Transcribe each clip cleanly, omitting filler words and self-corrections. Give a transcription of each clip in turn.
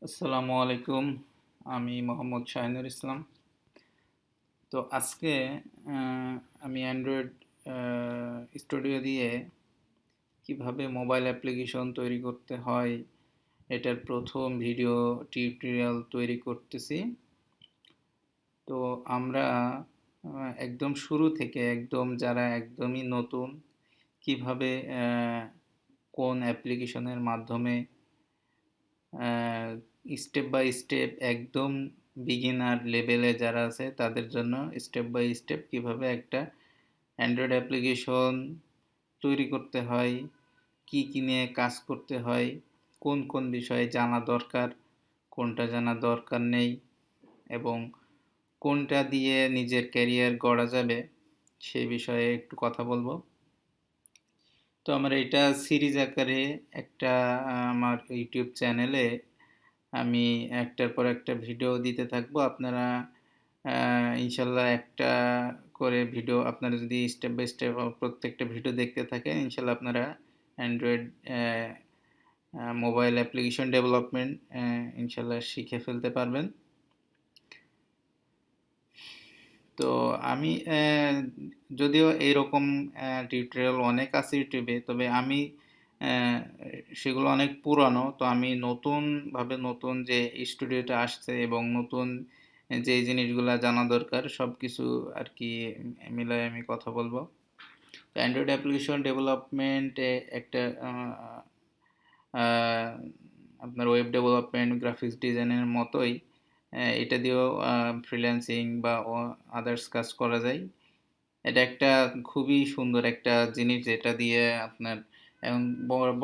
আসসালামু আলাইকুম। আমি মোহাম্মদ শাহিনুর ইসলাম। তো আজকে আমি অ্যান্ড্রয়েড স্টুডিও দিয়ে কিভাবে মোবাইল অ্যাপ্লিকেশন তৈরি করতে হয় এটার প্রথম ভিডিও টিউটোরিয়াল তৈরি করতেছি। তো আমরা একদম শুরু থেকে যারা একদমই নতুন কিভাবে কোন অ্যাপ্লিকেশনের মাধ্যমে স্টেপ বাই স্টেপ একদম বিগিনার লেভেলে যারা আছে তাদের জন্য স্টেপ বাই স্টেপ কিভাবে একটা অ্যান্ড্রয়েড অ্যাপ্লিকেশন তৈরি করতে হয়, কি কি নিয়ে কাজ করতে হয়, কোন কোন বিষয়ে জানা দরকার, কোনটা জানা দরকার নেই এবং কোনটা দিয়ে নিজের ক্যারিয়ার গড়া যাবে সেই বিষয়ে একটু কথা বলবো। তো আমার এটা সিরিজ আকারে একটা আমার ইউটিউব চ্যানেলে আমি একটার পর একটা ভিডিও দিতে থাকবো। আপনারা ইনশাল্লাহ একটা করে ভিডিও আপনারা যদি স্টেপ বাই স্টেপ প্রত্যেকটা ভিডিও দেখতে থাকেন ইনশাল্লাহ আপনারা অ্যান্ড্রয়েড মোবাইল অ্যাপ্লিকেশন ডেভেলপমেন্ট ইনশাল্লাহ শিখে ফেলতে পারবেন। তো আমি যদিও এইরকম টিউটোরিয়াল অনেক আছে ইউটিউবে, তবে আমি সেগুলো অনেক পুরানো। তো আমি নতুন যে স্টুডিওটা আসছে এবং নতুন যে জিনিসগুলো জানা দরকার সব কিছু আর কি মিলায় আমি কথা বলবো। তো অ্যান্ড্রয়েড অ্যাপ্লিকেশন ডেভেলপমেন্টে একটা আপনার ওয়েব ডেভেলপমেন্ট গ্রাফিক্স ডিজাইনের মতোই এটা দিয়েও ফ্রিল্যান্সিং বা আদার্স কাজ করা যায়। এটা একটা খুবই সুন্দর একটা জিনিস যেটা দিয়ে আপনার এখন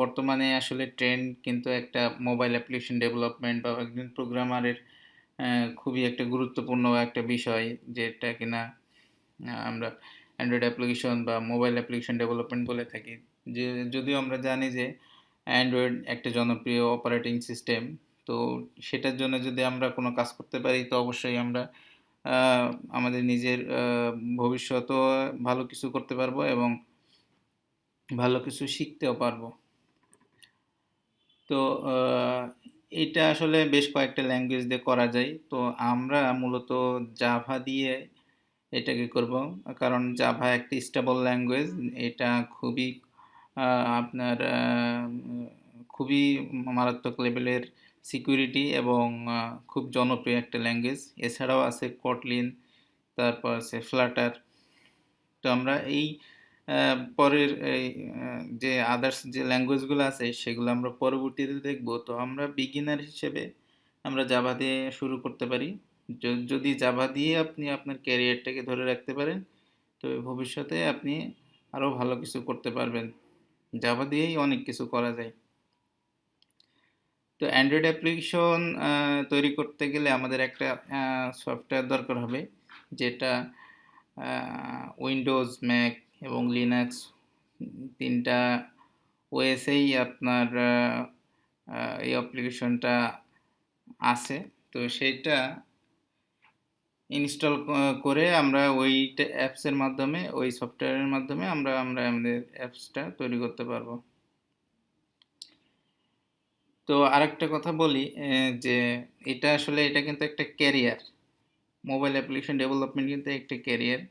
বর্তমানে আসলে ট্রেন্ড কিন্তু একটা মোবাইল অ্যাপ্লিকেশন ডেভেলপমেন্ট বা একজন প্রোগ্রামারের খুবই একটা গুরুত্বপূর্ণ একটা বিষয়, যেটা কিনা আমরা অ্যান্ড্রয়েড অ্যাপ্লিকেশন বা মোবাইল অ্যাপ্লিকেশন ডেভেলপমেন্ট বলে থাকি। যে যদিও আমরা জানি যে অ্যান্ড্রয়েড একটা জনপ্রিয় অপারেটিং সিস্টেম, তো সেটার জন্য যদি আমরা কোনো কাজ করতে পারি তো অবশ্যই আমরা আমাদের নিজের ভবিষ্যতেও ভালো কিছু করতে পারবো এবং ভালো কিছু শিখতেও পারবো। তো এটা আসলে বেশ কয়েকটা ল্যাঙ্গুয়েজ দিয়ে করা যায়। তো আমরা মূলত জাভা দিয়ে এটাকে করব, কারণ জাভা একটি স্টেবল ল্যাঙ্গুয়েজ। এটা খুবই আপনার খুবই মারাত্মক লেভেলের সিকিউরিটি এবং খুব জনপ্রিয় একটা ল্যাঙ্গুয়েজ। এছাড়াও আছে কটলিন, তারপর আছে ফ্লাটার। তো আমরা এই পরের এই যে আদার্স যে ল্যাঙ্গুয়েজগুলো আছে সেগুলো আমরা পরবর্তীতে দেখব। তো আমরা বিগিনার হিসেবে আমরা জাভা দিয়ে শুরু করতে পারি। যদি জাভা দিয়ে আপনি আপনার ক্যারিয়ারটাকে ধরে রাখতে পারেন তবে ভবিষ্যতে আপনি আরও ভালো কিছু করতে পারবেন। জাভা দিয়েই অনেক কিছু করা যায়। তো অ্যান্ড্রয়েড অ্যাপ্লিকেশন তৈরি করতে গেলে আমাদের একটা সফটওয়্যার দরকার হবে, যেটা উইন্ডোজ, ম্যাক এবং লিনাক্স তিনটা ওএসেই আপনার এই অ্যাপ্লিকেশনটা আছে। তো সেইটা ইনস্টল করে আমরা ওইটা অ্যাপসের মাধ্যমে, ওই সফটওয়্যারের মাধ্যমে আমরা আমাদের অ্যাপসটা তৈরি করতে পারবো। তো আরেকটা কথা বলি, যে এটা কিন্তু একটা ক্যারিয়ার। মোবাইল অ্যাপ্লিকেশন ডেভেলপমেন্ট কিন্তু একটা ক্যারিয়ার।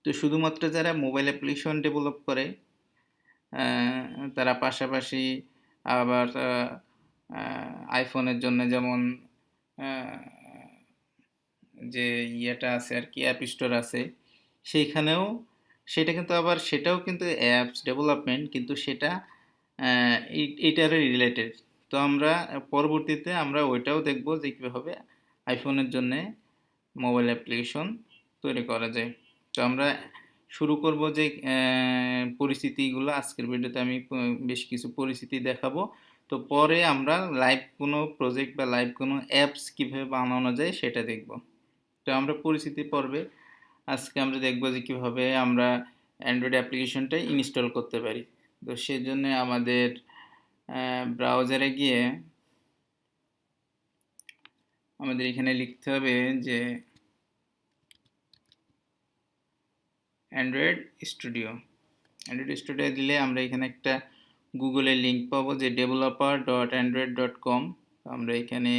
তো শুধুমাত্র যারা মোবাইল অ্যাপ্লিকেশন ডেভেলপ করে তারা পাশাপাশি আবার আইফোনের জন্য যেমন যে ইয়েটা আছে আর কি, অ্যাপ স্টোর আছে, সেইখানেও সেটাও কিন্তু অ্যাপস ডেভেলপমেন্ট, কিন্তু সেটা এইটারই রিলেটেড। তো আমরা পরবর্তীতে আমরা ওইটাও দেখব যে কীভাবে আইফোনের জন্যে মোবাইল অ্যাপ্লিকেশন তৈরি করা যায়। তো আমরা শুরু করব যে পরিস্থিতিগুলো আজকের ভিডিওতে আমি বেশ কিছু পরিস্থিতি দেখাবো। তো পরে আমরা লাইভ কোনো প্রজেক্ট বা লাইভ কোনো অ্যাপস কীভাবে বানানো যায় সেটা দেখব। তো আমরা পরিস্থিতি পর্বে আজকে আমরা দেখব যে কীভাবে আমরা অ্যান্ড্রয়েড অ্যাপ্লিকেশনটা ইনস্টল করতে পারি। তো সেজন্য আমাদের ব্রাউজারে গিয়ে আমাদের এখানে লিখতে হবে যে অ্যান্ড্রয়েড স্টুডিও দিলে আমরা এখানে একটা গুগলে লিঙ্ক পাবো যে developer.android.com। আমরা এখানে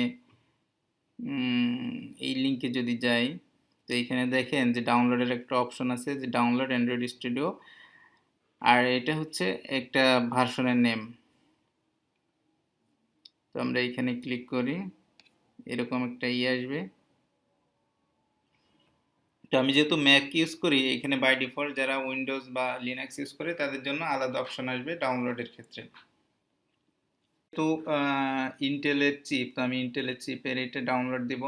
এই লিঙ্কে যদি যাই, তো এখানে দেখেন যে ডাউনলোডের একটা অপশন আছে যে ডাউনলোড অ্যান্ড্রয়েড স্টুডিও, আর এটা হচ্ছে একটা ভার্সনের নেম। তো আমরা এখানে ক্লিক করি, এরকম একটা আসবে। তো আমি যেহেতু ম্যাক ইউজ করি, এখানে বাই ডিফল্ট যারা উইন্ডোজ বা লিনাক্স ইউজ করে তাদের জন্য আলাদা অপশন আসবে ডাউনলোডের ক্ষেত্রে। তো ইন্টেলের চিপ, তো আমি ইন্টেলের চিপের এটা ডাউনলোড দিব।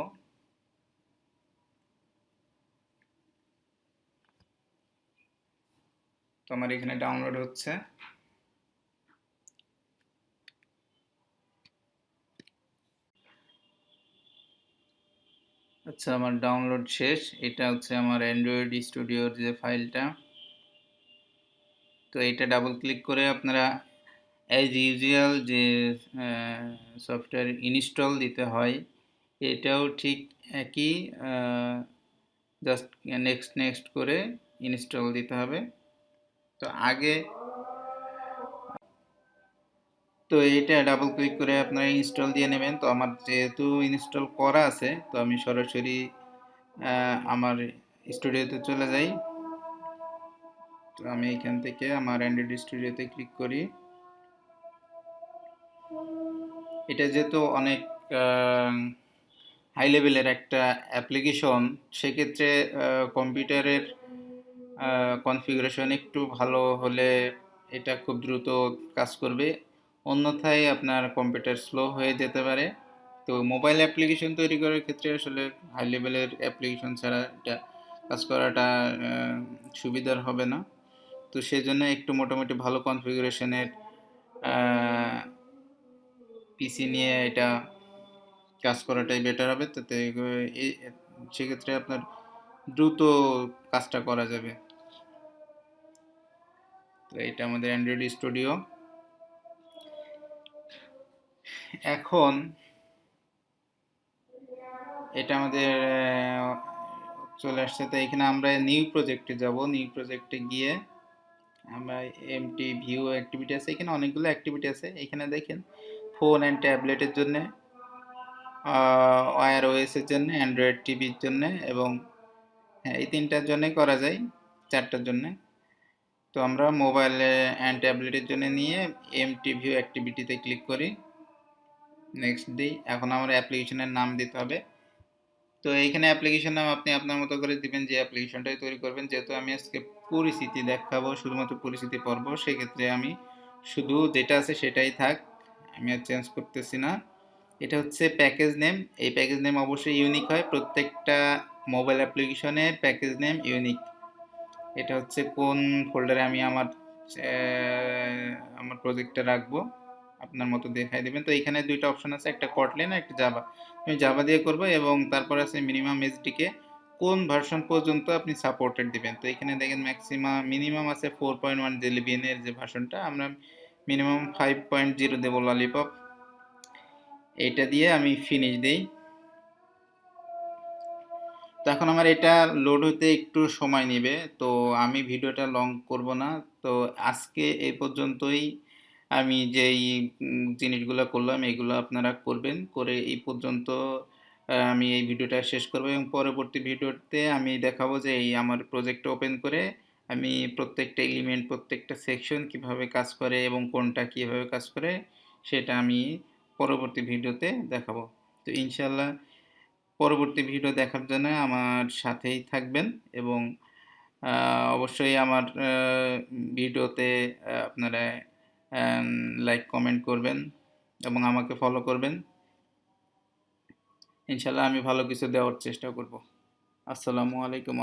তো আমার এখানে ডাউনলোড হচ্ছে। আচ্ছা, আমার ডাউনলোড শেষ। এটা হচ্ছে আমার অ্যান্ড্রয়েড স্টুডিওর যে ফাইলটা। তো এটা ডাবল ক্লিক করে আপনারা অ্যাজ ইউজুয়াল যে সফটওয়্যার ইনস্টল দিতে হয়, এটাও ঠিক একই, জাস্ট নেক্সট নেক্সট করে ইনস্টল দিতে হবে। তো আগে তো এইটা ডাবল ক্লিক করে আপনারা ইনস্টল দিয়ে নেবেন। তো আমার যেহেতু ইনস্টল করা আছে, তো আমি সরাসরি আমার স্টুডিওতে চলে যাই। তো আমি এখান থেকে আমার অ্যান্ড্রয়েড স্টুডিওতে ক্লিক করি। এটা যেহেতু অনেক হাই লেভেলের একটা অ্যাপ্লিকেশন, সেক্ষেত্রে কম্পিউটারের কনফিগারেশন একটু ভালো হলে এটা খুব দ্রুত কাজ করবে, অন্যথায় আপনার কম্পিউটার স্লো হয়ে যেতে পারে। তো মোবাইল অ্যাপ্লিকেশন তৈরি করার ক্ষেত্রে আসলে হাই লেভেলের অ্যাপ্লিকেশন ছাড়া এটা কাজ করাটা সুবিধার হবে না। তো সেজন্য একটু মোটামুটি ভালো কনফিগারেশনের পিসি নিয়ে এটা কাজ করাটাই বেটার হবে। তাতে সেক্ষেত্রে আপনার দ্রুত কাজটা করা যাবে। তো এটা আমাদের অ্যান্ড্রয়েড স্টুডিও। এখন এটা আমাদের চলে আসছে। তো এখানে আমরা নিউ প্রজেক্টে যাব। নিউ প্রজেক্টে গিয়ে আমরা এমটি ভিউ অ্যাক্টিভিটি আছে, এখানে অনেকগুলো অ্যাক্টিভিটি আছে। এখানে দেখেন ফোন অ্যান্ড ট্যাবলেটের জন্য, ওয়্যার ওএসের জন্য, অ্যান্ড্রয়েড টিভির জন্য, এবং হ্যাঁ, এই তিনটার জন্যই করা যায়, চারটার জন্য। তো আমরা মোবাইল অ্যান্ড ট্যাবলেটের জন্য নিয়ে এমটি ভিউ অ্যাক্টিভিটিতে ক্লিক করি, নেক্সট দিই। এখন আমার অ্যাপ্লিকেশনের নাম দিতে হবে। তো এইখানে অ্যাপ্লিকেশন নাম আপনি আপনার মতো করে দিবেন, যে অ্যাপ্লিকেশনটাই তৈরি করবেন। যেহেতু আমি আজকে পরিচিতি দেখাবো, শুধুমাত্র পরিচিতি পর্ব, সেক্ষেত্রে আমি শুধু যেটা আছে সেটাই থাক, আমি আর চেঞ্জ করতেছি না। এটা হচ্ছে প্যাকেজ নেম। এই প্যাকেজ নেম অবশ্যই ইউনিক হয়, প্রত্যেকটা মোবাইল অ্যাপ্লিকেশনের প্যাকেজ নেম ইউনিক। এটা হচ্ছে কোন ফোল্ডারে আমি আমার প্রজেক্টটা রাখবো, আপনার মতো দেখাই দেবেন। তো এখানে দুইটা অপশন আছে, একটা কটলিন আর একটা জাভা। আমি জাভা দিয়ে করব, এবং তারপর আছে মিনিমাম এসডিকে, কোন ভার্সন পর্যন্ত আপনি সাপোর্টেড দিবেন। তো এখানে দেখেন মিনিমাম আছে 4.1 জেলিবিয়ানের যে ভার্সনটা, আমরা মিনিমাম 5.0 দেবো ললিপপ। এইটা দিয়ে আমি ফিনিশ দিই। তো এখন আমার এটা লোড হতে একটু সময় নেবে, তো আমি ভিডিওটা লং করব না। তো আজকে এই পর্যন্তই। আমি যেই জিনিসগুলো করলাম এগুলো আপনারা করবেন, করে এই পর্যন্ত আমি এই ভিডিওটা শেষ করব, এবং পরবর্তী ভিডিওতে আমি দেখাবো যে এই আমার প্রজেক্টটা ওপেন করে আমি প্রত্যেকটা এলিমেন্ট, প্রত্যেকটা সেকশন কিভাবে কাজ করে এবং কোনটা কিভাবে কাজ করে সেটা আমি পরবর্তী ভিডিওতে দেখাবো। তো ইনশাল্লাহ পরবর্তী ভিডিও দেখার জন্য আমার সাথেই থাকবেন, এবং অবশ্যই আমার ভিডিওতে আপনারা লাইক কমেন্ট করবেন এবং আমাকে ফলো করবেন। ইনশাল্লাহ আমি ভালো কিছু দেওয়ার চেষ্টা করব। আসসালামু আলাইকুম।